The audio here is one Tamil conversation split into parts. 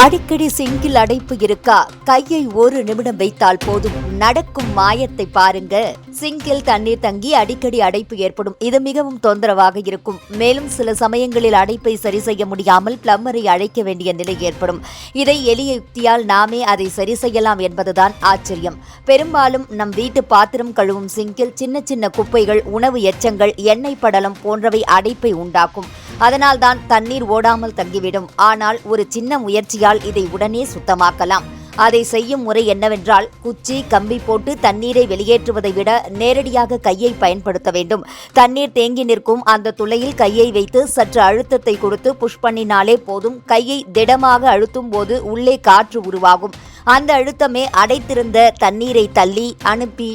அடிக்கடி சிங்கில் அடைப்பு இருக்கா? கையை ஒரு நிமிடம் வைத்தால் போதும், நடக்கும் மாயத்தை பாருங்க. சிங்கில் தண்ணீர் தங்கி அடிக்கடி அடைப்பு ஏற்படும். இது மிகவும் தொந்தரவாக இருக்கும். மேலும் சில சமயங்களில் அடைப்பை சரி செய்ய முடியாமல் பிளம்பரை அழைக்க வேண்டிய நிலை ஏற்படும். இதை எளிய யுக்தியால் நாமே அதை சரி செய்யலாம் என்பதுதான் ஆச்சரியம். பெரும்பாலும் நம் வீட்டு பாத்திரம் கழுவும் சிங்கில் சின்ன சின்ன குப்பைகள், உணவு எச்சங்கள், எண்ணெய் படலம் போன்றவை அடைப்பை உண்டாக்கும். அதனால்தான் தண்ணீர் ஓடாமல் தங்கிவிடும். ஆனால் ஒரு சின்ன முயற்சியால் இதை உடனே சுத்தமாக்கலாம். அதை செய்யும் முறை என்னவென்றால், குச்சி, கம்பி போட்டு தண்ணீரை வெளியேற்றுவதை விட நேரடியாக கையை பயன்படுத்த வேண்டும். தண்ணீர் தேங்கி நிற்கும் அந்த துளையில் கையை வைத்து சற்று அழுத்தத்தை கொடுத்து புஷ் பண்ணினாலே போதும். கையை திடமாக அழுத்தும் போது உள்ளே காற்று உருவாகும். அந்த அழுத்தமே அடைத்திருந்த தண்ணீரை தள்ளி அனுப்பி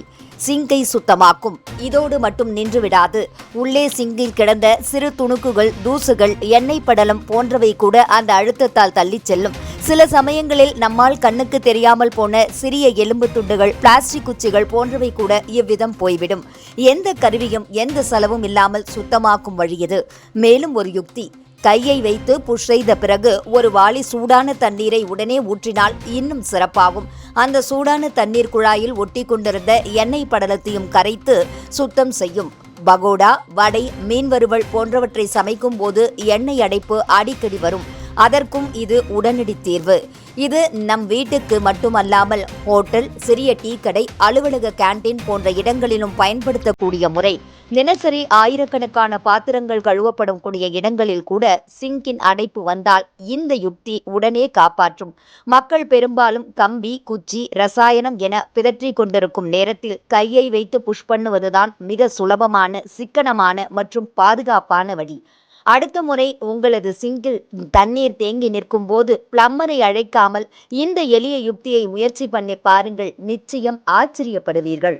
சிங்கை சுத்தமாக்கும். இதோடு மட்டும் நின்று விடாது. உள்ளே சிங்கில் கிடந்த சிறு துணுக்குகள், தூசுகள், எண்ணெய் படலம் போன்றவை கூட அந்த அழுத்தத்தால் தள்ளிச் செல்லும். சில சமயங்களில் நம்மால் கண்ணுக்கு தெரியாமல் போன சிறிய எலும்பு துண்டுகள், பிளாஸ்டிக் குச்சிகள் போன்றவை கூட இவ்விதம் போய்விடும். எந்த கருவியும் எந்த செலவும் இல்லாமல் சுத்தமாக்கும் வழி இது. மேலும் ஒரு யுக்தி. கையை வைத்து புஷ் செய்த பிறகு ஒரு வாளி சூடான தண்ணீரை உடனே ஊற்றினால் இன்னும் சிறப்பாகும். அந்த சூடான தண்ணீர் குழாயில் ஒட்டி கொண்டிருந்த எண்ணெய் படலத்தையும் கரைத்து சுத்தம் செய்யும். பகோடா, வடை, மீன் வறுவல் போன்றவற்றை சமைக்கும் போது எண்ணெய் அடைப்பு அடிக்கடி வரும். அதற்கும் இது உடனடி தீர்வு. இது நம் வீட்டுக்கு மட்டுமல்லாமல் ஹோட்டல், சிறிய டீ கடை, அலுவலக கேண்டீன் போன்ற இடங்களிலும் பயன்படுத்தக்கூடிய முறை. தினசரி ஆயிரக்கணக்கான பாத்திரங்கள் கழுவப்படும் கூடிய இடங்களில் கூட சிங்கின் அடைப்பு வந்தால் இந்த யுக்தி உடனே காப்பாற்றும். மக்கள் பெரும்பாலும் கம்பி, குச்சி, ரசாயனம் என பிதற்றி கொண்டிருக்கும் நேரத்தில் கையை வைத்து புஷ் பண்ணுவதுதான் மிக சுலபமான, சிக்கனமான மற்றும் பாதுகாப்பான வழி. அடுத்த முறை உங்களது சிங்கில் தண்ணீர் தேங்கி நிற்கும் போது பிளம்பரை அழைக்காமல் இந்த எளிய யுக்தியை முயற்சி பண்ணி பாருங்கள். நிச்சயம் ஆச்சரியப்படுவீர்கள்.